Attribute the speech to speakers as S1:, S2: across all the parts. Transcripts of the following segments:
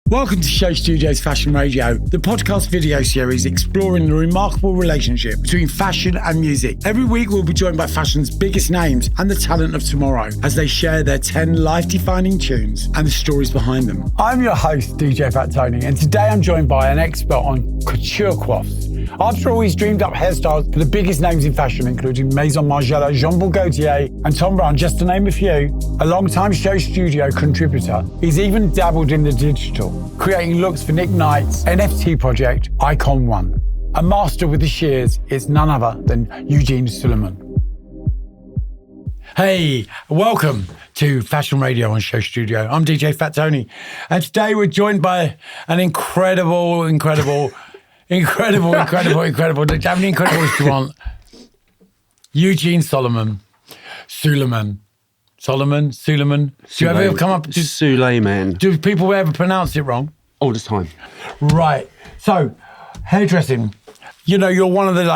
S1: Welcome to Show Studio's Fashion Radio, the podcast video series exploring the remarkable relationship between fashion and music. Every week we'll be joined by fashion's biggest names and the talent of tomorrow as they share their 10 life-defining tunes and the stories behind them. I'm your host, DJ Fat Tony, and today I'm joined by an expert on couture coiffes. After all, he's dreamed up hairstyles for the biggest names in fashion, including Maison Margiela, Jean-Paul Gaultier, and Tom Brown, just to name a few. A long-time Show Studio contributor, he's even dabbled in the digital, creating looks for Nick Knight's NFT project, Icon One. A master with the shears is none other than Eugene Souleiman. Hey, welcome to Fashion Radio on Show Studio. I'm DJ Fat Tony, and today we're joined by an incredible. Do you have any incredibles you want? Eugene Souleiman. Do you ever come up to
S2: Souleiman?
S1: Do people ever pronounce it wrong?
S2: All the time.
S1: Right. So, hairdressing. You know, you're one of the,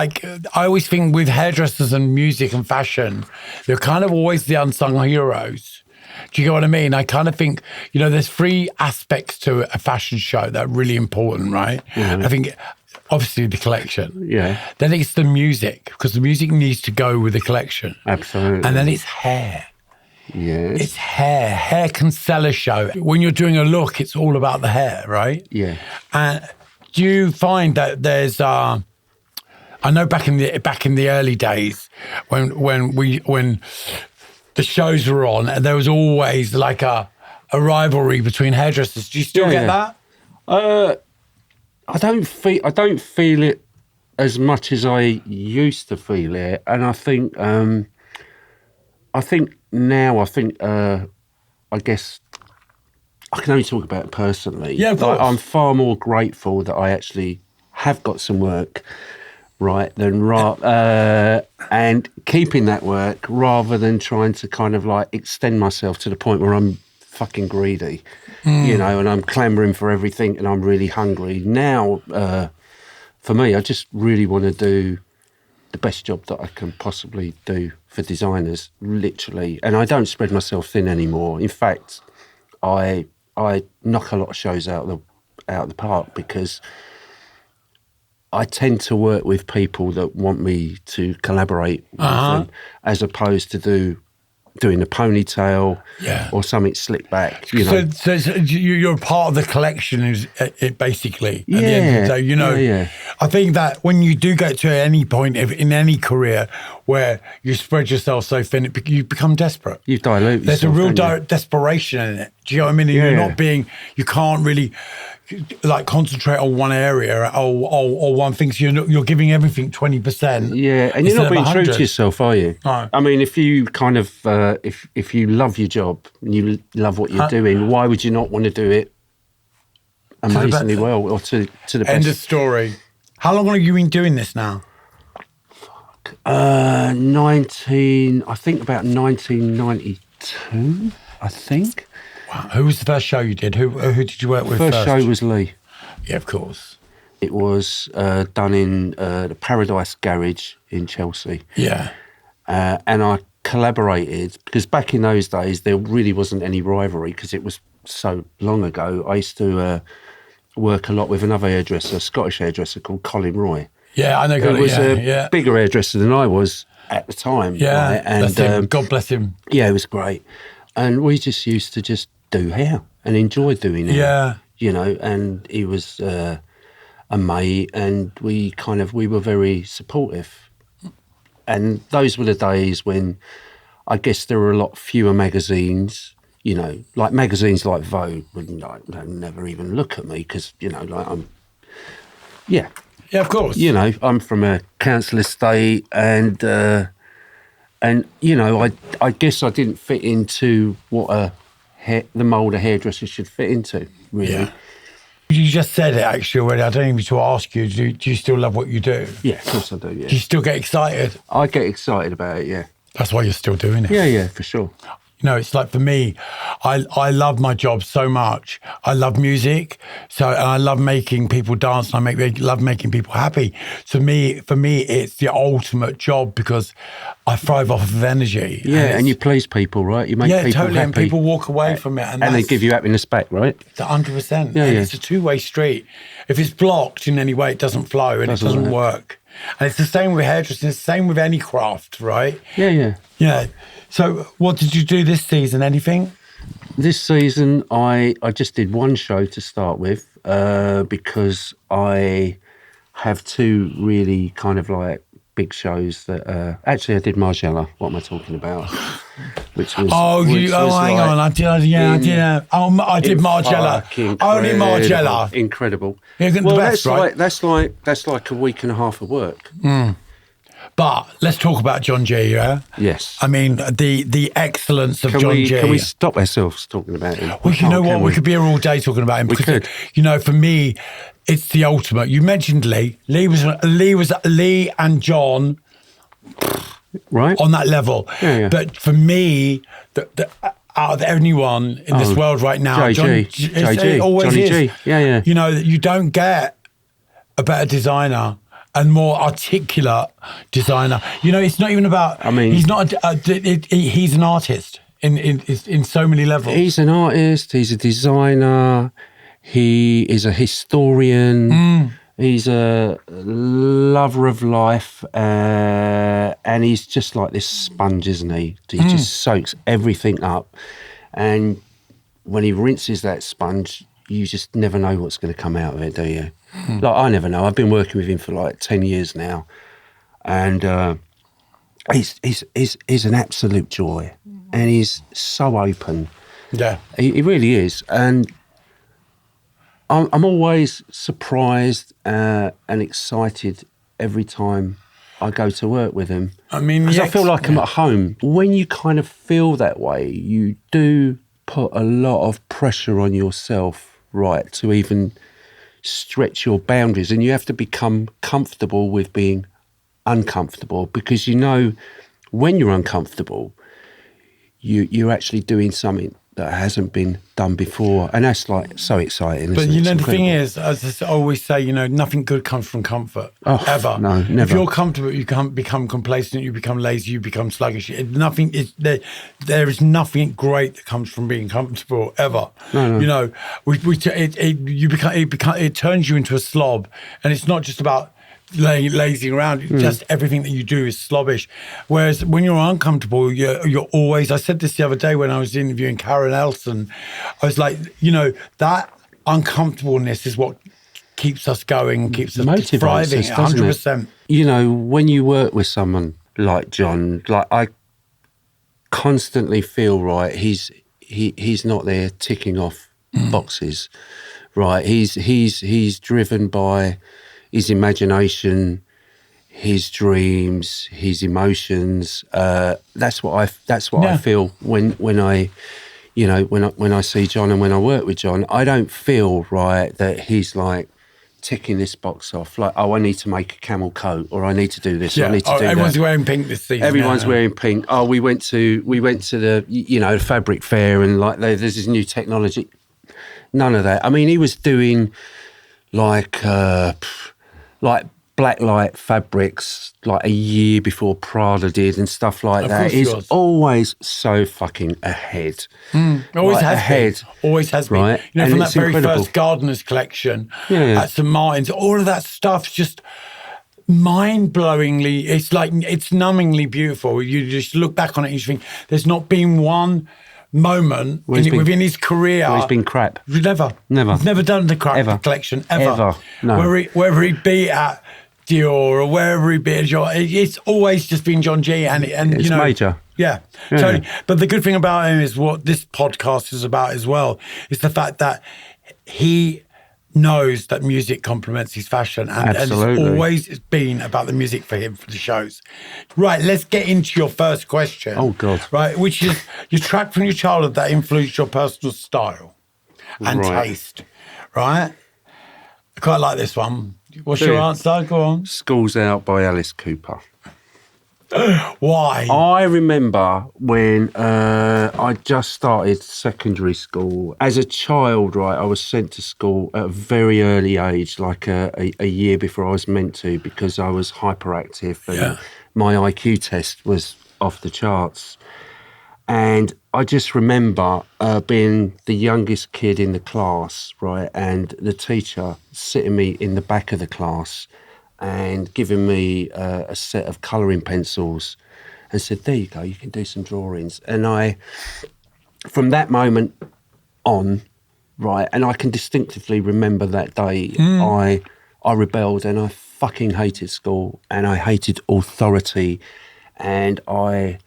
S1: I always think with hairdressers and music and fashion, they're kind of always the unsung heroes. Do you get what I mean? I kind of think, there's three aspects to a fashion show that are really important, right? Mm-hmm. I think, obviously, the collection. Yeah. Then it's the music, because the music needs to go with the collection.
S2: Absolutely.
S1: And then it's hair.
S2: Yes.
S1: It's hair. Hair can sell a show. When you're doing a look, it's all about the hair, right?
S2: Yeah.
S1: And do you find that there's I know back in the early days when the shows were on, there was always like a rivalry between hairdressers. Do you still get that?
S2: I don't feel it as much as I used to feel it, and I think now I guess I can only talk about it personally.
S1: Yeah, of course.
S2: I'm far more grateful that I actually have got some work, right, and keeping that work rather than trying to kind of extend myself to the point where I'm fucking greedy, and I'm clamoring for everything and I'm really hungry. Now, for me, I just really want to do the best job that I can possibly do for designers, literally. And I don't spread myself thin anymore. In fact, I knock a lot of shows out of the park because I tend to work with people that want me to collaborate with them, as opposed to doing a ponytail or something slick back.
S1: So you're part of the collection, is it basically at the end of the day.
S2: Yeah.
S1: I think that when you do get to any point in any career where you spread yourself so thin, you become desperate.
S2: You dilute
S1: There's
S2: yourself,
S1: a real desperation in it. Do you know what I mean? And you can't really concentrate on one area or one thing. So you're giving everything 20%.
S2: Yeah, and you're not being true to yourself, are you?
S1: No.
S2: I mean, if you kind of if you love your job and you love what you're doing, why would you not want to do it amazingly well or to the best?
S1: End of story. How long have you been doing this now?
S2: I think about 1992, I think.
S1: Wow. Who was the first show you did? Who did you work with first?
S2: First show was Lee.
S1: Yeah, of course.
S2: It was done in the Paradise Garage in Chelsea.
S1: Yeah.
S2: And I collaborated, because back in those days, there really wasn't any rivalry because it was so long ago. I used to work a lot with another hairdresser, a Scottish hairdresser called Colin Roy.
S1: Yeah, I know.
S2: He was a bigger hairdresser than I was at the time.
S1: Yeah,
S2: right? And
S1: God bless him.
S2: Yeah, it was great. And we just used to just do hair and enjoy doing it.
S1: Yeah.
S2: And he was a mate, and we were very supportive. And those were the days when I guess there were a lot fewer magazines, like magazines like Vogue would never even look at me because, I'm... Yeah.
S1: Yeah, of course.
S2: I'm from a council estate and I guess I didn't fit into what the mould a hairdresser should fit into, really.
S1: Yeah. You just said it actually already. I don't even need to ask you. Do you still love what you do?
S2: Yeah, of course I do, yeah.
S1: Do you still get excited?
S2: I get excited about it, yeah.
S1: That's why you're still doing it.
S2: Yeah, for sure.
S1: You know, it's like for me, I love my job so much. I love music, and I love making people dance, and I love making people happy. So for me, it's the ultimate job because I thrive off of energy.
S2: Yeah, and you please people, right? You make people
S1: totally,
S2: happy.
S1: and people walk away from it, and
S2: they give you happiness back, right?
S1: 100%.
S2: Yeah,
S1: It's a two-way street. If it's blocked in any way, it doesn't flow and it doesn't work. And it's the same with hairdressing. It's the same with any craft, right? Yeah. So what did you do this season? Anything?
S2: This season, I just did one show to start with because I have two really kind of like big shows that actually I did Margiela. What am I talking about? Which was
S1: hang on, I did. I did Margiela. Only Margiela.
S2: Incredible.
S1: Yeah, the best, right?
S2: That's like a week and a half of work.
S1: But let's talk about John G. Yeah.
S2: Yes.
S1: I mean the excellence of John G.
S2: Can we stop ourselves talking about him?
S1: Well, you know what? We could be here all day talking about him.
S2: We could.
S1: You know, for me, it's the ultimate. You mentioned Lee. Lee and John.
S2: Right.
S1: On that level.
S2: Yeah.
S1: But for me, out of anyone in this world right now,
S2: Johnny
S1: it always is.
S2: G. Yeah.
S1: You know, you don't get a better designer and more articulate designer. You know, it's not even about.
S2: I mean,
S1: he's not. He's an artist in so many levels.
S2: He's an artist. He's a designer. He is a historian. He's a lover of life, and he's just like this sponge, isn't he? He just soaks everything up, and when he rinses that sponge, you just never know what's going to come out of it, do you? Like, I never know. I've been working with him for like 10 years now, and he's an absolute joy, and he's so open.
S1: Yeah,
S2: he really is, and I'm always surprised and excited every time I go to work with him.
S1: I mean,
S2: because I feel like I'm at home. When you kind of feel that way, you do put a lot of pressure on yourself, right, to even stretch your boundaries, and you have to become comfortable with being uncomfortable, because you know when you're uncomfortable, you're actually doing something that hasn't been done before, and that's like so exciting.
S1: But you know, the thing is, as I always say, you know, nothing good comes from comfort. Ever.
S2: No, never.
S1: If you're comfortable, you can't become complacent. You become lazy. You become sluggish. Nothing is there. There is nothing great that comes from being comfortable ever.
S2: No.
S1: You know, it turns you into a slob, and it's not just about lazing around. Just everything that you do is slobbish. Whereas when you're uncomfortable, you're always. I said this the other day when I was interviewing Karen Elson. I was like, you know, that uncomfortableness is what keeps us going, keeps us thriving. 100%.
S2: You know, when you work with someone like John, like I constantly feel, right, he's not there ticking off boxes, right? He's driven by his imagination, his dreams, his emotions. That's what I feel when I, you know, when I see John and when I work with John. I don't feel, right, that he's like ticking this box off, like, oh, I need to make a camel coat, or I need to do this, or I need to do
S1: everyone's
S2: that.
S1: wearing pink this season.
S2: Everyone's wearing pink. Oh, we went to the, you know, fabric fair, and like there's this new technology. None of that. I mean, he was doing like blacklight fabrics like a year before Prada did and stuff like that. He's always so fucking ahead.
S1: Always
S2: like
S1: has
S2: ahead.
S1: Been. Always has been.
S2: Right?
S1: You know,
S2: and
S1: from that very
S2: incredible.
S1: first Gardener's collection at St. Martin's, all of that stuff's just mind-blowingly, it's numbingly beautiful. You just look back on it and you think there's not been one moment within his career.
S2: Well, he's been crap.
S1: Never. He's never done the crap collection, ever.
S2: No.
S1: Whether he be at Dior or wherever he be at John, it's always just been John G. And
S2: it's,
S1: you know,
S2: major.
S1: Yeah, totally. But the good thing about him is what this podcast is about as well, is the fact that he knows that music complements his fashion, and it's always been about the music for him for the shows. Right, let's get into your first question.
S2: Oh God!
S1: Right, which is your track from your childhood that influenced your personal style and taste. Right, I quite like this one. What's your answer? Go on.
S2: School's Out by Alice Cooper.
S1: Why?
S2: I remember when I just started secondary school. As a child, right, I was sent to school at a very early age, like a year before I was meant to, because I was hyperactive and my IQ test was off the charts. And I just remember being the youngest kid in the class, right, and the teacher sitting me in the back of the class and giving me a set of colouring pencils and said, there you go, you can do some drawings. And I, from that moment on, right, and I can distinctively remember that day, I rebelled and I fucking hated school and I hated authority and I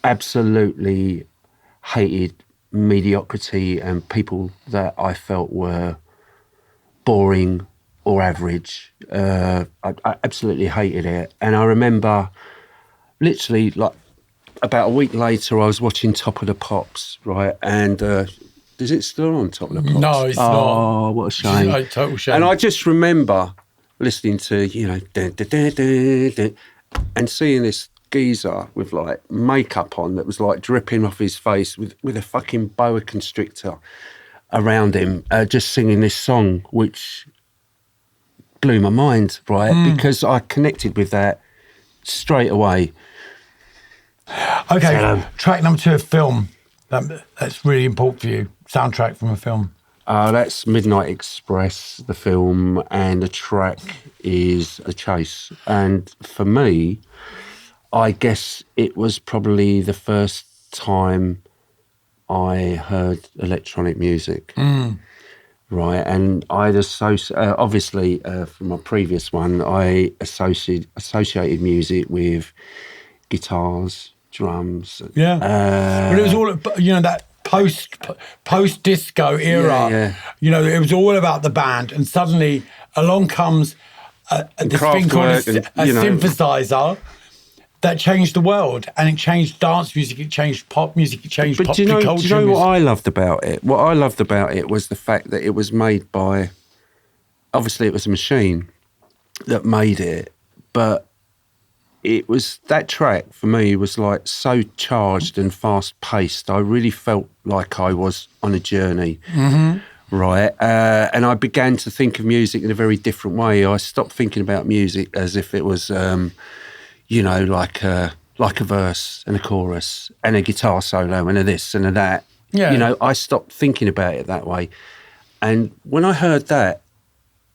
S2: absolutely hated mediocrity and people that I felt were boring or average. I absolutely hated it. And I remember literally like about a week later, I was watching Top of the Pops, right? And is it still on Top of the Pops?
S1: No, it's not.
S2: Oh, what a shame.
S1: Like, total shame.
S2: And I just remember listening to, you know, dun, dun, dun, dun, dun, and seeing this geezer with like makeup on that was like dripping off his face with a fucking boa constrictor around him, just singing this song, which blew my mind, right? Because I connected with that straight away.
S1: Okay, track number 2 of film. That's really important for you. Soundtrack from a film.
S2: That's Midnight Express, the film, and the track is A Chase. And for me, I guess it was probably the first time I heard electronic music. Right, and I'd obviously from my previous one, I associated music with guitars, drums.
S1: Yeah, but it was all, you know, that post disco era.
S2: Yeah.
S1: You know, it was all about the band, and suddenly along comes this thing called a synthesizer. That changed the world, and it changed dance music, it changed pop music, it changed popular culture.
S2: Do you know what I loved about it? What I loved about it was the fact that it was made by, obviously it was a machine that made it, but it was, that track for me was like so charged and fast paced. I really felt like I was on a journey. Right, and I began to think of music in a very different way. I stopped thinking about music as if it was, you know, like a verse and a chorus and a guitar solo and a this and a that. Yeah. You know, I stopped thinking about it that way. And when I heard that,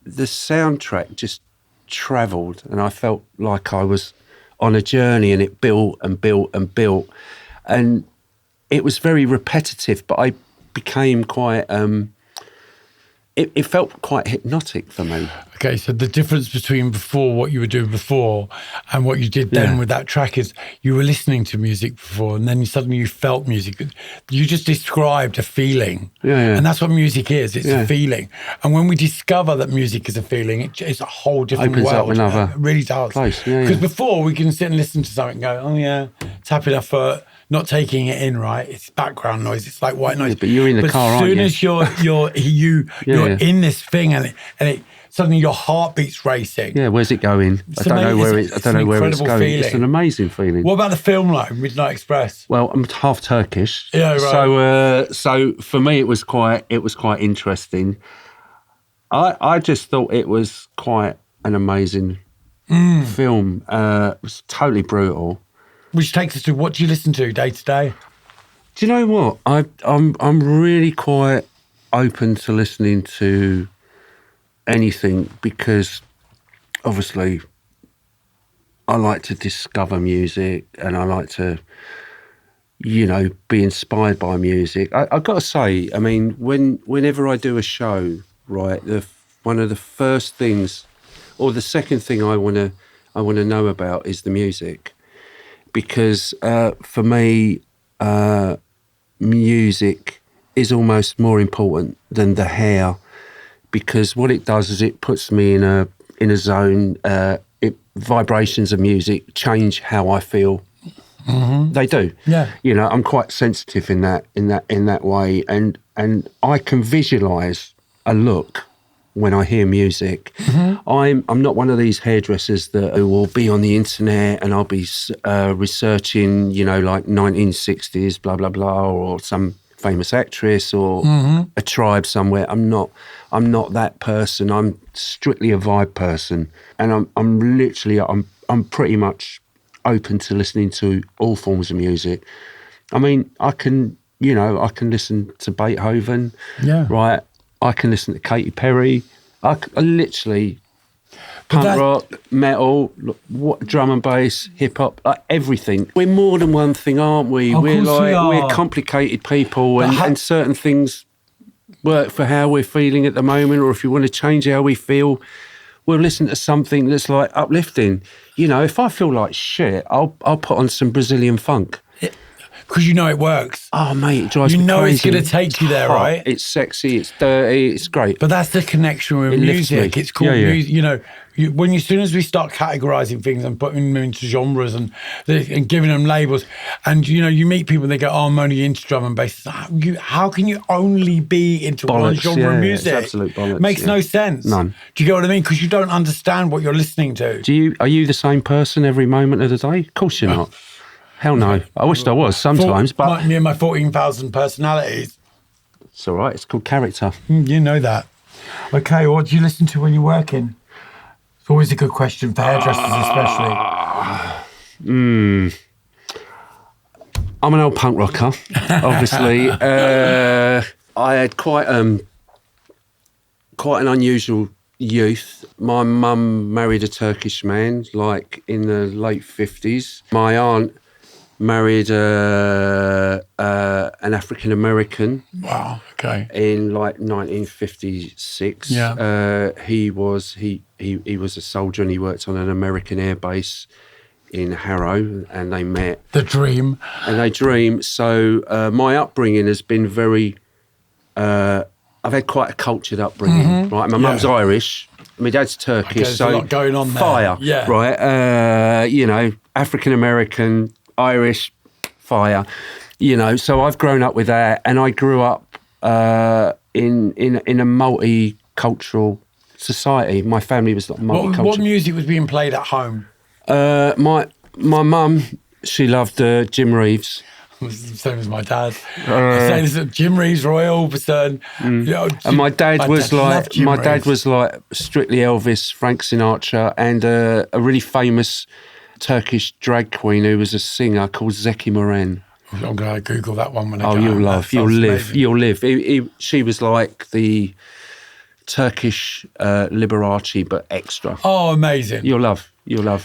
S2: the soundtrack just travelled and I felt like I was on a journey, and it built and built and built. And it was very repetitive, but I became quite... It felt quite hypnotic for me.
S1: Okay, so the difference between what you were doing before and what you did then with that track is you were listening to music before, and then suddenly you felt music. You just described a feeling. And that's what music is. It's a feeling. And when we discover that music is a feeling, it's a whole different
S2: opens
S1: world.
S2: Up another
S1: it really does. Because before we can sit and listen to something and go, oh yeah, it's happy enough for not taking it in, right? It's background noise. It's like white noise.
S2: But you're in the car, aren't you?
S1: As soon as you're in this thing, and it suddenly your heartbeat's racing.
S2: Yeah, where's it going? I don't know where it's going.
S1: Feeling.
S2: It's an amazing feeling.
S1: What about the film like Midnight Express?
S2: Well, I'm half Turkish.
S1: Yeah, right.
S2: So for me it was quite interesting. I just thought it was quite an amazing film. It was totally brutal.
S1: Which takes us to, what do you listen to day to day?
S2: Do you know what? I'm really quite open to listening to anything, because obviously I like to discover music and I like to, you know, be inspired by music. I've got to say, I mean, whenever I do a show, right, one of the first things, or the second thing I want to know about is the music. Because for me, music is almost more important than the hair, because what it does is it puts me in a zone. Vibrations of music change how I feel. They do. Yeah. You know, I'm quite sensitive in that way, and I can visualise a look when I hear music. I'm not one of these hairdressers that will be on the internet and I'll be researching, you know, like 1960s, blah, blah, blah, or some famous actress or a tribe somewhere. I'm not that person. I'm strictly a vibe person. And I'm pretty much open to listening to all forms of music. I mean, I can listen to Beethoven, right? I can listen to Katy Perry. I literally punk rock, metal, drum and bass, hip hop, like everything. We're more than one thing, aren't we? We're complicated people, and certain things work for how we're feeling at the moment. Or if you want to change how we feel, we'll listen to something that's like uplifting. You know, if I feel like shit, I'll put on some Brazilian funk.
S1: Because you know it works.
S2: Oh, mate, it drives me crazy.
S1: You know it's going to take you there, right?
S2: It's sexy, it's dirty, it's great.
S1: But that's the connection with music. It's called music. You know, as soon as we start categorising things and putting them into genres and giving them labels, and, you know, you meet people and they go, oh, I'm only into drum and bass. How can you only be into one genre of music?
S2: It's absolute bollocks.
S1: Makes no sense.
S2: None.
S1: Do you get what I mean? Because you don't understand what you're listening to.
S2: Are you the same person every moment of the day? Of course you're not. Hell no. I wished I was sometimes, but...
S1: Me and my 14,000 personalities.
S2: It's all right. It's called character.
S1: You know that. Okay, what do you listen to when you're working? It's always a good question for hairdressers especially.
S2: I'm an old punk rocker, obviously. I had quite an unusual youth. My mum married a Turkish man, like in the late 50s. My aunt married an African American.
S1: Wow. Okay.
S2: In like 1956.
S1: Yeah.
S2: He was a soldier and he worked on an American air base in Harrow, and they met.
S1: The dream.
S2: And they dream. So my upbringing has been very. I've had quite a cultured upbringing, right? My mum's Irish. My dad's Turkish.
S1: There's a lot going on there.
S2: Fire, right? You know, African American, Irish, fire. You know, so I've grown up with that, and I grew up in a multicultural society. My family was like multicultural.
S1: What music was being played at home?
S2: My mum, she loved Jim Reeves.
S1: Same as my dad. Jim Reeves, Roy Orbison. You know,
S2: and my dad was like strictly Elvis, Frank Sinatra, and a really famous Turkish drag queen who was a singer called Zeki Müren.
S1: I'm going to Google that one when I
S2: go. You'll live. She was like the Turkish Liberace, but extra.
S1: Oh, amazing.
S2: You'll love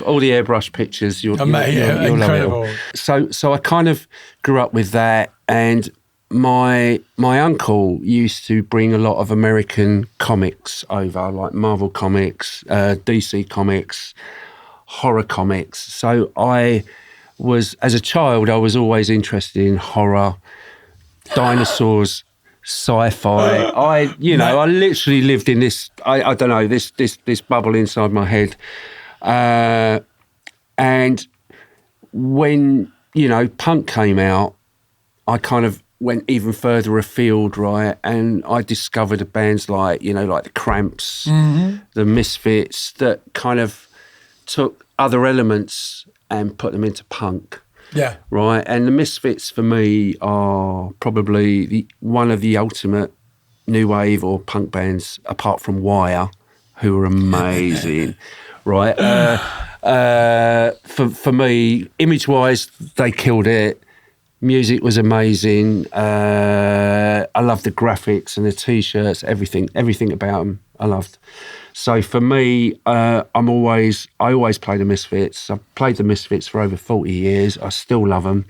S2: all the airbrush pictures. You'll
S1: incredible.
S2: Love it. So I kind of grew up with that, and my uncle used to bring a lot of American comics over, like Marvel comics, DC comics, horror comics. So as a child, I was always interested in horror, dinosaurs, sci-fi. I literally lived in this, I don't know, this bubble inside my head. And when, you know, punk came out, I kind of went even further afield, right? And I discovered bands like, you know, like the Cramps, the Misfits, that kind of took other elements and put them into punk.
S1: Yeah.
S2: Right. And the Misfits for me are probably one of the ultimate new wave or punk bands, apart from Wire, who are amazing. Right. For me, image-wise, they killed it. Music was amazing. I loved the graphics and the T-shirts, everything about them I loved. So for me, I always play the Misfits. I've played the Misfits for over 40 years. I still love them.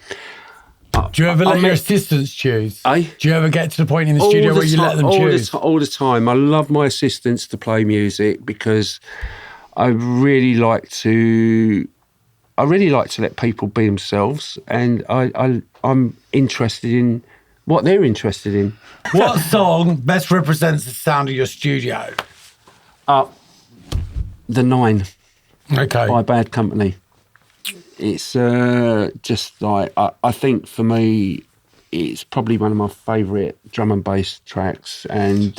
S1: Do you ever let your assistants choose?
S2: Do
S1: you ever get to the point in the studio where you let them choose?
S2: All the time. I love my assistants to play music because I really like to let people be themselves, and I'm interested in what they're interested in.
S1: What song best represents the sound of your studio?
S2: The 9.
S1: Okay.
S2: By Bad Company. It's just like, I think for me, it's probably one of my favourite drum and bass tracks, and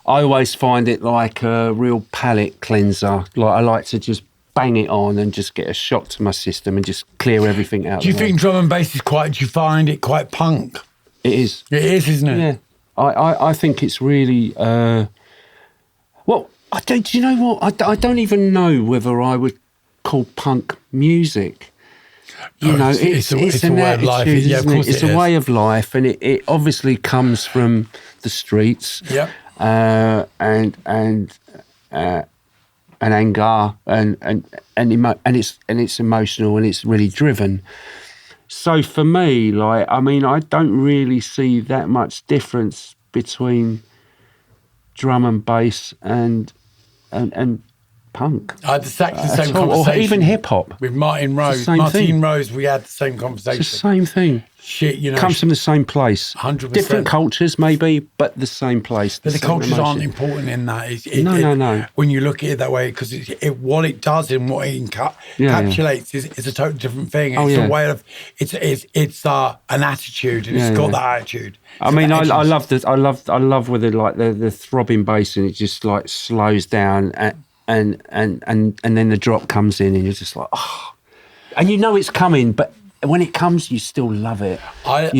S2: I always find it like a real palate cleanser. Like I like to just bang it on and just get a shock to my system and just clear everything out.
S1: Do you think drum and bass is quite? Do you find it quite punk?
S2: It is.
S1: It is, isn't it?
S2: Yeah. I think it's really. Well, I don't. Do you know what? I don't even know whether I would call punk music. You know, it's an
S1: way of life.
S2: attitude,
S1: Yeah, of course
S2: it's
S1: it
S2: a
S1: is.
S2: way of life, and it obviously comes from the streets.
S1: Yep.
S2: And anger and it's emotional and it's really driven. So for me, like, I mean, I don't really see that much difference between drum and bass and punk.
S1: I had exactly the same
S2: all,
S1: conversation.
S2: or even hip hop.
S1: With Martin Rose.
S2: same
S1: Martin
S2: thing.
S1: Rose, we had the same conversation.
S2: It's the same thing.
S1: Shit, you know.
S2: Comes from the same place.
S1: 100%.
S2: Different cultures, maybe, but the same place.
S1: But the
S2: same
S1: cultures aren't
S2: emotion.
S1: important in that.
S2: No.
S1: When you look at it that way, because what it does and what it encapsulates is a totally different thing. It's a way of it's an attitude, and it's got that attitude.
S2: I mean, I love with it like the throbbing bass, and it just like slows down, and then the drop comes in, and you're just like, oh, and you know it's coming, but when it comes, you still love it.
S1: I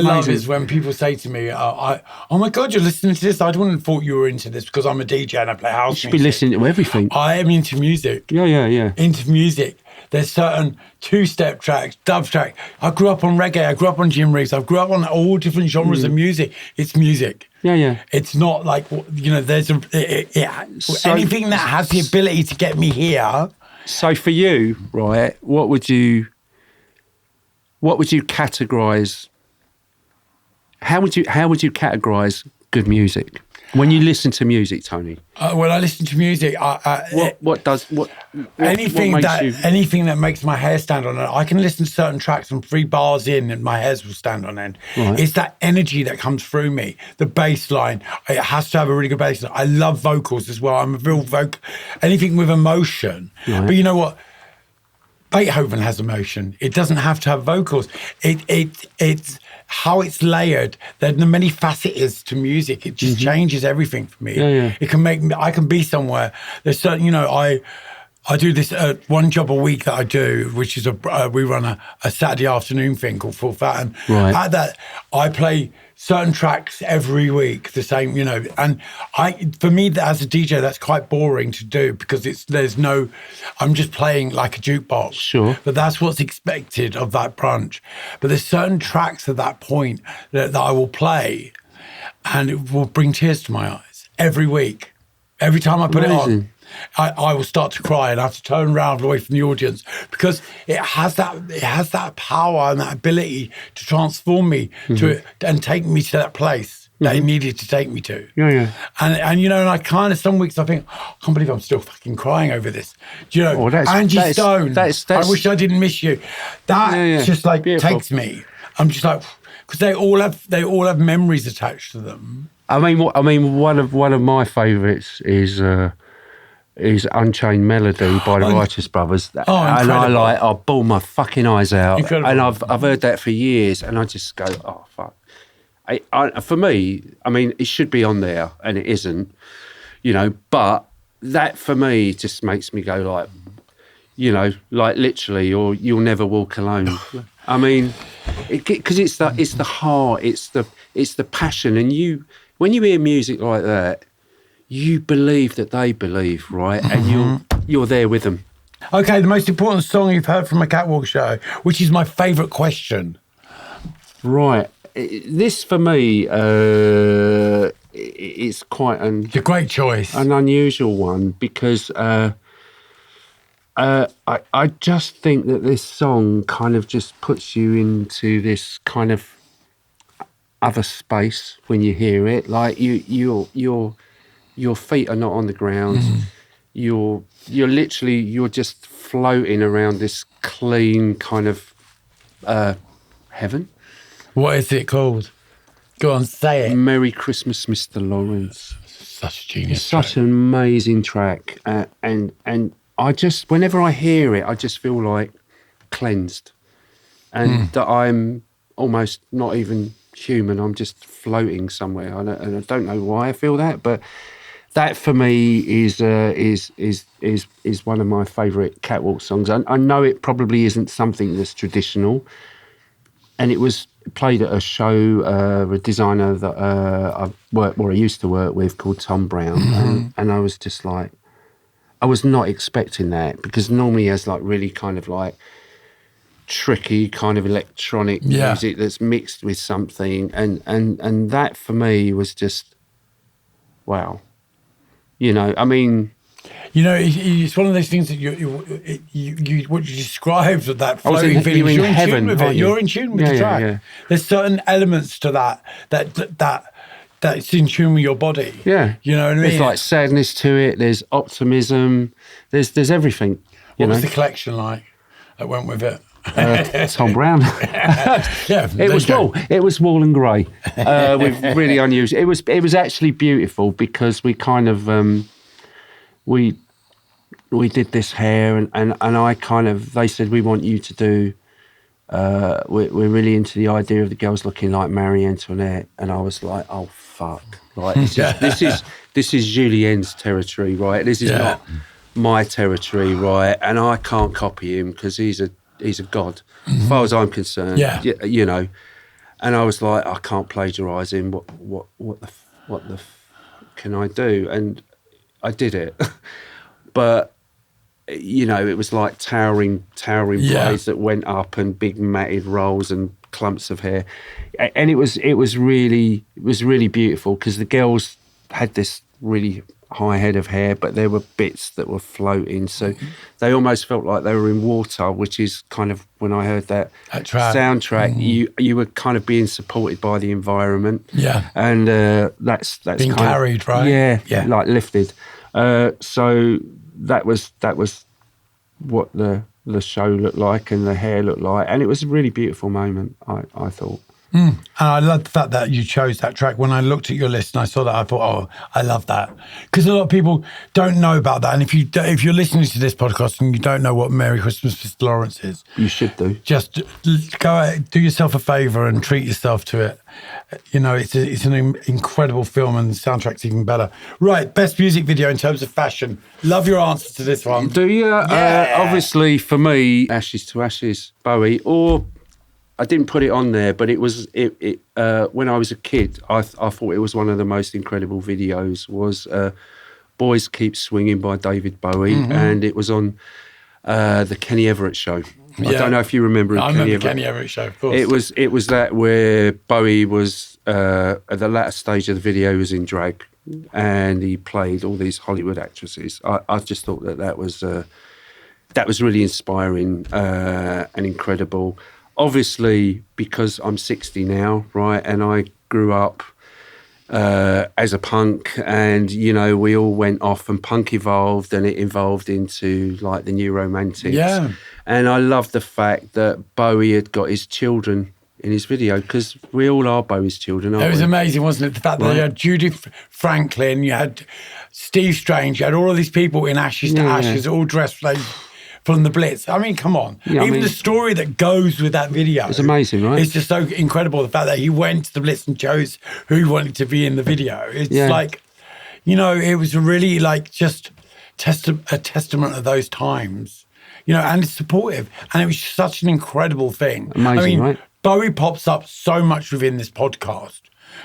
S1: love is when people say to me, "Oh my God, you're listening to this! I wouldn't have thought you were into this because I'm a DJ and I play house music."
S2: You should be listening to everything.
S1: I am into music.
S2: Yeah.
S1: Into music. There's certain two-step tracks, dub track. I grew up on reggae. I grew up on Jim Reeves. I grew up on all different genres of music. It's music.
S2: Yeah.
S1: It's not like, you know, there's anything that has the ability to get me here.
S2: So for you, right, what would you categorize? How would you categorize good music when you listen to music, Tony?
S1: When I listen to music, anything that makes my hair stand on end. I can listen to certain tracks and 3 bars in, and my hairs will stand on end. Right. It's that energy that comes through me. The bass line, it has to have a really good bass line. I love vocals as well. I'm a real anything with emotion. Right. But you know what? Beethoven has emotion. It doesn't have to have vocals. It's how it's layered. There are many facets to music. It just changes everything for me.
S2: Yeah.
S1: It can make me. I can be somewhere. There's certain, you know, I do this one job a week that I do, which is we run a Saturday afternoon thing called Full Fat, and at that I play certain tracks every week, the same, you know. And for me, as a DJ, that's quite boring to do because I'm just playing like a jukebox.
S2: Sure.
S1: But that's what's expected of that brunch. But there's certain tracks at that point that I will play, and it will bring tears to my eyes every week. Every time I put it on, I will start to cry and I have to turn around away from the audience because it has that power and that ability to transform me to it and take me to that place that it needed to take me to.
S2: Yeah.
S1: And you know, and I kind of, some weeks I think, I can't believe I'm still fucking crying over this. Do you know, Angie Stone, I wish I didn't miss you. That just like beautiful. Takes me. I'm just like, because they all have memories attached to them.
S2: I mean, one of my favourites is Unchained Melody by the Righteous Brothers. And I bawl my fucking eyes out. Incredible. And I've heard that for years, and I just go, oh fuck. For me, I mean, it should be on there, and it isn't, you know. But that for me just makes me go like, you know, like literally, or You'll Never Walk Alone. I mean, because it's the heart, it's the passion, and when you hear music like that, you believe that they believe, right? And you're there with them.
S1: Okay, the most important song you've heard from a catwalk show, which is my favourite question.
S2: Right. This, for me, it's quite
S1: it's a great choice.
S2: An unusual one because I just think that this song kind of just puts you into this kind of other space when you hear it. Like your feet are not on the ground. You're just floating around this clean kind of heaven. What
S1: is it called? Go on, say it.
S2: Merry Christmas, Mr. Lawrence.
S1: Such a genius.
S2: Such an amazing track, and I just, whenever I hear it, I just feel like cleansed, and that I'm almost not even human. I'm just floating somewhere. And I don't know why I feel that, but that for me is one of my favourite Catwalk songs. I know it probably isn't something that's traditional, and it was played at a show, a designer that I used to work with called Tom Brown, and I was just like, I was not expecting that, because normally he has like really kind of like tricky kind of electronic music that's mixed with something, and that for me was just wow. You know, I mean,
S1: you know, it's one of those things that you what you described with that floating feeling. You're in heaven, tune with it. You're in tune with the track. Yeah. There's certain elements to that's in tune with your body.
S2: Yeah,
S1: you know what I mean.
S2: There's like sadness to it. There's optimism. There's everything.
S1: What was the collection like that went with it?
S2: Tom Brown. It was wool and grey with really unusual. It was actually beautiful, because we kind of we did this hair, and I kind of, they said, we want you to do we're really into the idea of the girls looking like Marie Antoinette, and I was like, oh fuck, like this is Julien's territory, right? This is not my territory, right? And I can't copy him, because he's a god, as far as I'm concerned. You know. And I was like, I can't plagiarise him. What the can I do? And I did it. But you know, it was like towering braids that went up, and big matted rolls and clumps of hair, and it was really beautiful, because the girls had this really high head of hair, but there were bits that were floating, so they almost felt like they were in water, which is kind of, when I heard that soundtrack, you were kind of being supported by the environment, and that's being
S1: carried, right?
S2: Like lifted. So that was what the show looked like, and the hair looked like, and it was a really beautiful moment, I thought.
S1: And I love the fact that you chose that track. When I looked at your list and I saw that, I thought, oh, I love that, because a lot of people don't know about that. And if you're listening to this podcast and you don't know what Merry Christmas, Mr. Lawrence is, you should do. Just go out, do yourself a favour and treat yourself to it. You know, it's an incredible film, and the soundtrack's even better. Right, best music video in terms of fashion. Love your answer to this one.
S2: Do you? Yeah. Obviously, for me, Ashes to Ashes, Bowie, or I didn't put it on there, but it was when I was a kid, I thought it was one of the most incredible videos. Was "Boys Keep Swinging" by David Bowie, and it was on the Kenny Everett show. I don't know if you remember.
S1: I remember the Kenny Everett show, of course.
S2: It was that where Bowie was at the latter stage of the video, he was in drag, and he played all these Hollywood actresses. I just thought that was really inspiring and incredible. Obviously, because I'm 60 now, right, and I grew up as a punk, and, you know, we all went off, and punk evolved, and it evolved into, like, the New Romantics. Yeah. And I love the fact that Bowie had got his children in his video, because we all are Bowie's children, aren't we?
S1: It was amazing, wasn't it? The fact that you had Judith Franklin, you had Steve Strange, you had all of these people in Ashes to Ashes, all dressed like from the Blitz. I mean, come on. Yeah, Even the story that goes with that video.
S2: It's amazing, right?
S1: It's just so incredible. The fact that he went to the Blitz and chose who he wanted to be in the video. It's like, you know, it was really like just a testament of those times, you know, and it's supportive. And it was such an incredible thing.
S2: Amazing, I mean, right?
S1: Bowie pops up so much within this podcast.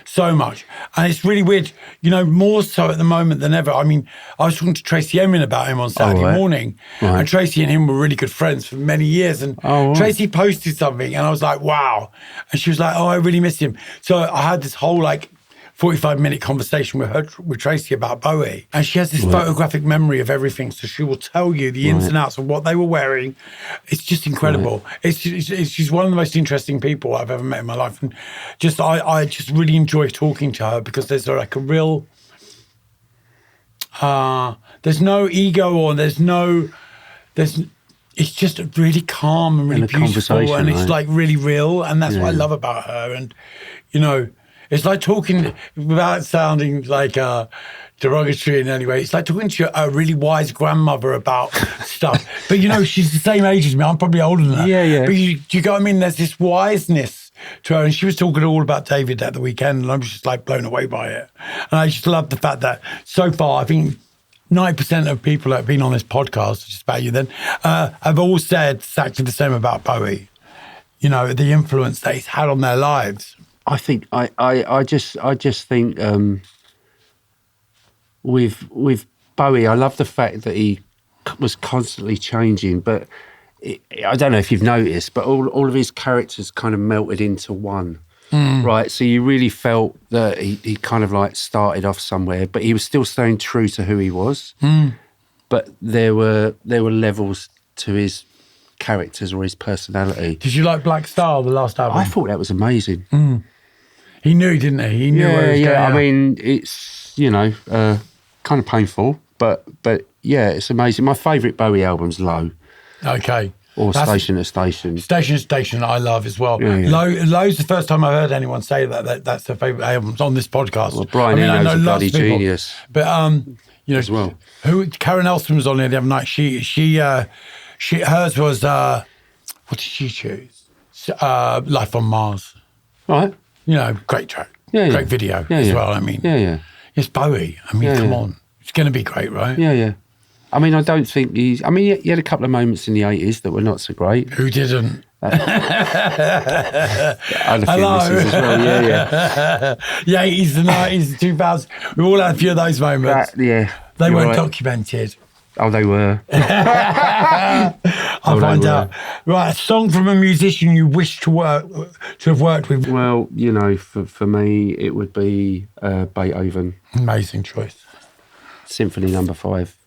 S1: So much. And it's really weird, you know, more so at the moment than ever. I mean, I was talking to Tracy Emin about him on Saturday morning, and Tracy and him were really good friends for many years. And Tracy posted something, and I was like, wow. And she was like, oh, I really miss him. So I had this whole, like, 45-minute conversation with Tracy about Bowie, and she has this photographic memory of everything, so she will tell you the ins and outs of what they were wearing. It's just incredible. She's one of the most interesting people I've ever met in my life, and just I just really enjoy talking to her, because there's like a real there's no ego, or it's just really calm and really beautiful, and it's like really real, and that's what I love about her. And you know, it's like talking, without sounding like derogatory in any way, it's like talking to a really wise grandmother about stuff. But, you know, she's the same age as me. I'm probably older than her. Yeah. But you got what I mean? There's this wiseness to her, and she was talking all about David at the weekend, and I was just like blown away by it. And I just love the fact that so far, I think 90% of people that have been on this podcast, just about you then, have all said exactly the same about Bowie. You know, the influence that he's had on their lives.
S2: I think I just think with Bowie, I love the fact that he was constantly changing, but I don't know if you've noticed, but all of his characters kind of melted into one, right? So you really felt that he kind of like started off somewhere, but he was still staying true to who he was. But there were levels to his characters or his personality.
S1: Did you like Black Star, the last album?
S2: I thought that was amazing.
S1: He knew, didn't he? He knew where he was going.
S2: I mean, it's, you know, kind of painful, but yeah, it's amazing. My favourite Bowie album's Low.
S1: Okay.
S2: Or Station to Station.
S1: Station to Station, I love as well.
S2: Yeah.
S1: Low's the first time I heard anyone say that's their favourite album on this podcast.
S2: Well, Brian Eno's a bloody genius.
S1: But, you know,
S2: as well.
S1: Karen Elson was on here the other night. Hers was, what did she choose? Life on Mars.
S2: Right.
S1: You know, great track.
S2: Yeah,
S1: great video as well, I mean.
S2: Yeah.
S1: It's Bowie. I mean, come on. It's going to be great, right?
S2: Yeah. I mean, I don't think he had a couple of moments in the 80s that were not so great.
S1: Who didn't?
S2: Other misses as well, yeah.
S1: The 80s, the 90s, the 2000s. We've all had a few of those moments. They weren't documented.
S2: Oh, they were.
S1: I'll find out. Right, a song from a musician you wish to have worked with.
S2: Well, you know, for me, it would be Beethoven.
S1: Amazing choice.
S2: Symphony No. 5.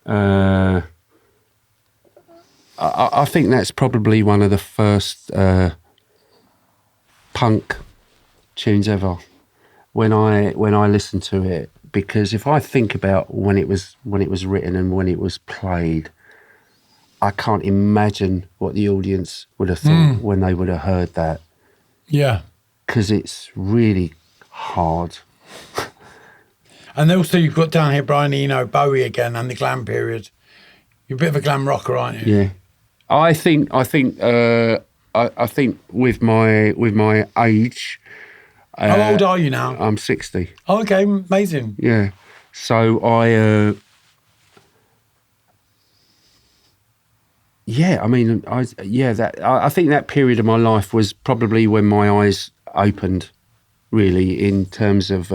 S2: I think that's probably one of the first punk tunes ever. When I listen to it, because if I think about when it was written and when it was played, I can't imagine what the audience would have thought when they would have heard that.
S1: Yeah,
S2: because it's really hard.
S1: And also you've got down here, Brian Eno, Bowie again, and the glam period. You're a bit of a glam rocker, aren't you?
S2: Yeah, I think with my age.
S1: How old are you now?
S2: I'm 60.
S1: Oh, okay, amazing.
S2: Yeah, so I think that period of my life was probably when my eyes opened, really, in terms of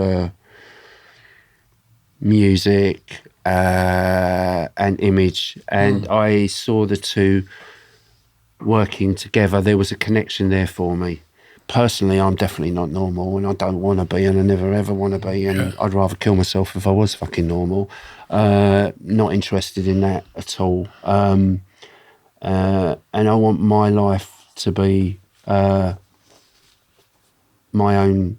S2: music and image, and I saw the two working together. There was a connection there for me. Personally, I'm definitely not normal, and I don't want to be, and I never ever want to be, and I'd rather kill myself if I was fucking normal. Not interested in that at all. And I want my life to be my own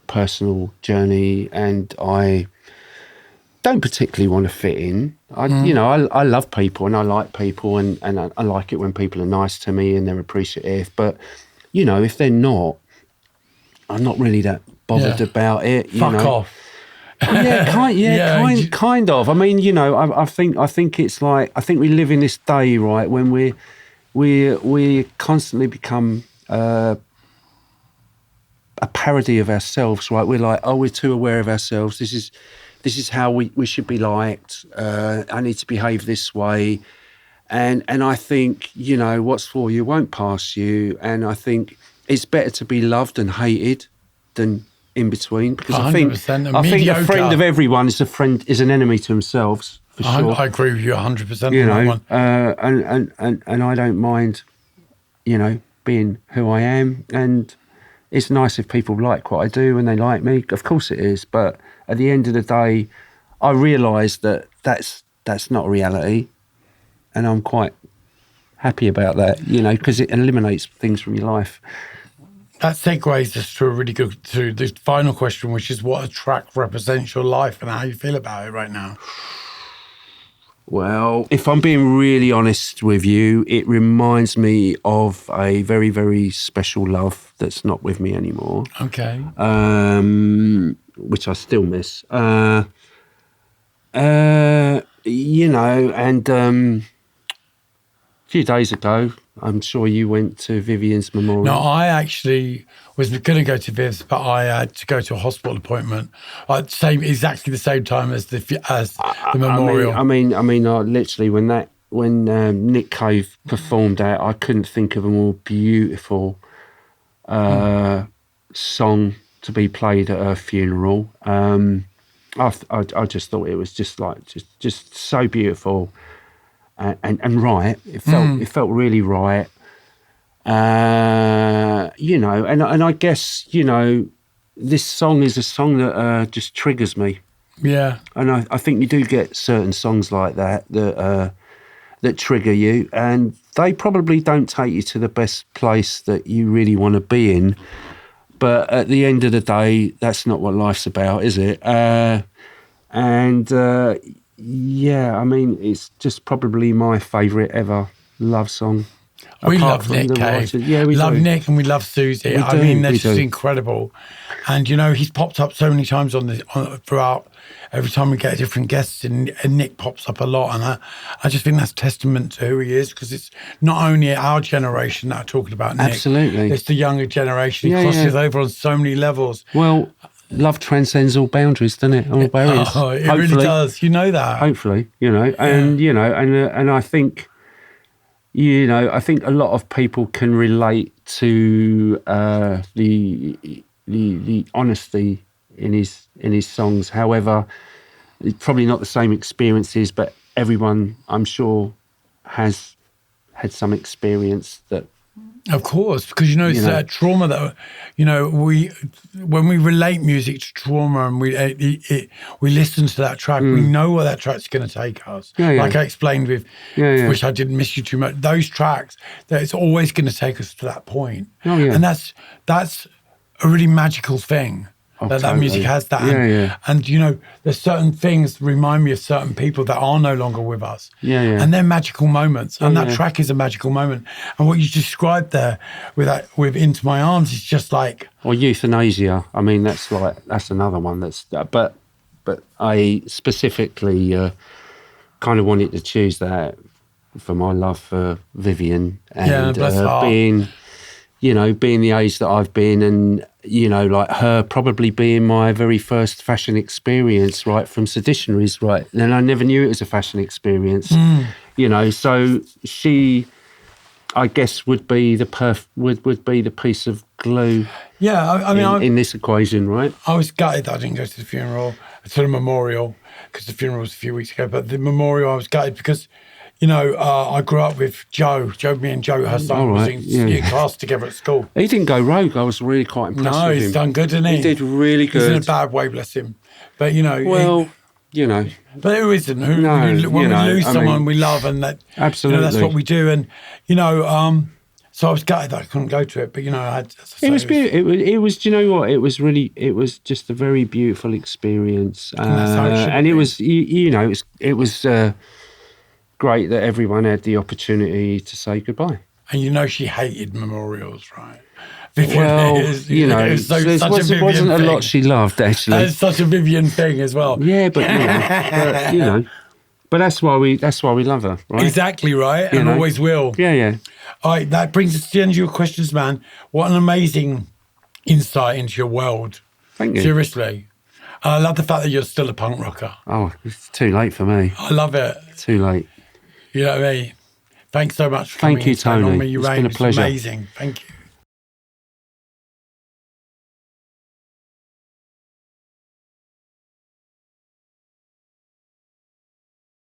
S2: personal journey, and I don't particularly want to fit in. I love people and I like people, and I like it when people are nice to me and they're appreciative. But, you know, if they're not, I'm not really that bothered about it.
S1: Fuck off.
S2: Kind of. I mean, you know, I think it's like, I think we live in this day, right, when we constantly become a parody of ourselves, right? We're like, oh, we're too aware of ourselves. This is how we should be liked. I need to behave this way. And I think, you know, what's for you won't pass you. And I think it's better to be loved and hated than in between. Because I think a friend of everyone is an enemy to themselves, for sure.
S1: I agree with you 100%
S2: you
S1: on
S2: know,
S1: that one.
S2: And I don't mind, you know, being who I am. And it's nice if people like what I do and they like me. Of course it is. But at the end of the day, I realise that that's not reality, and I'm quite happy about that, you know, because it eliminates things from your life.
S1: That segues us to the final question, which is what a track represents your life and how you feel about it right now.
S2: Well, if I'm being really honest with you, it reminds me of a very, very special love that's not with me anymore.
S1: Okay.
S2: Which I still miss. You know, and few days ago, I'm sure you went to Vivian's memorial.
S1: No, I actually was going to go to Viv's, but I had to go to a hospital appointment at exactly the same time as the memorial.
S2: I mean, literally when Nick Cave performed that, I couldn't think of a more beautiful song to be played at her funeral. I just thought it was just so beautiful and right. It felt really right. You know, and I guess, you know, this song is a song that just triggers me.
S1: Yeah.
S2: And I think you do get certain songs like that trigger you, and they probably don't take you to the best place that you really want to be in. But at the end of the day, that's not what life's about, is it? Yeah, I mean, it's just probably my favourite ever love song.
S1: We love Nick Cave.
S2: Yeah, we
S1: love
S2: do.
S1: Nick and we love Susie. I mean, they're just incredible. And, you know, he's popped up so many times throughout. Every time we get a different guest, and Nick pops up a lot. And I just think that's testament to who he is, because it's not only our generation that are talking about Nick.
S2: Absolutely.
S1: It's the younger generation. He crosses over on so many levels.
S2: Well, love transcends all boundaries, doesn't it? All barriers.
S1: Oh, it really does. You know that.
S2: Hopefully, you know. And, you know, and I think... You know, I think a lot of people can relate to the honesty in his songs. However, it's probably not the same experiences, but everyone, I'm sure, has had some experience that.
S1: Of course, because, you know, it's that trauma that, you know, when we relate music to trauma and we listen to that track, we know where that track's going to take us. Like I explained with, which I didn't miss you too much, those tracks, that it's always going to take us to that point. And that's a really magical thing. That music has that. And, you know, there's certain things that remind me of certain people that are no longer with us. And they're magical moments. And that track is a magical moment. And what you described there with Into My Arms is just like...
S2: Or Euthanasia. I mean, that's another one. But I specifically kind of wanted to choose that for my love for Vivian. And being the age that I've been, and, you know, like her probably being my very first fashion experience, right, from Seditionaries, right, and I never knew it was a fashion experience, you know, so she, I guess, would be the piece of glue.
S1: Yeah, I mean,
S2: in this equation, right?
S1: I was gutted that I didn't go to the funeral, to the memorial, because the funeral was a few weeks ago, but the memorial I was gutted because... You know, I grew up with me and Joe, her son, was in class together at school.
S2: He didn't go rogue. I was really quite impressed with him.
S1: No, he's done good, didn't he?
S2: He did really good.
S1: He's in a bad way, bless him. But, you know...
S2: Well, you know...
S1: But who isn't? When we lose someone we love, and that...
S2: Absolutely.
S1: You know, that's what we do. And, you know, so I was gutted that I couldn't go to it. But, you know,
S2: it was beautiful. It was, do you know what? It was just a very beautiful experience. And it was, you know, it was great that everyone had the opportunity to say goodbye.
S1: And you know she hated memorials, right?
S2: Well, you know, it wasn't a lot she loved, actually.
S1: It's such a Vivian thing as well.
S2: Yeah, but that's why we love her, right?
S1: Exactly right, and always will.
S2: Yeah.
S1: All right, that brings us to the end of your questions, man. What an amazing insight into your world.
S2: Thank you.
S1: Seriously. I love the fact that you're still a punk rocker.
S2: Oh, it's too late for me.
S1: I love it.
S2: Too late.
S1: You know what I mean? Thanks so much for coming.
S2: Thank you, Tony.
S1: It's been a pleasure. Amazing. Thank you.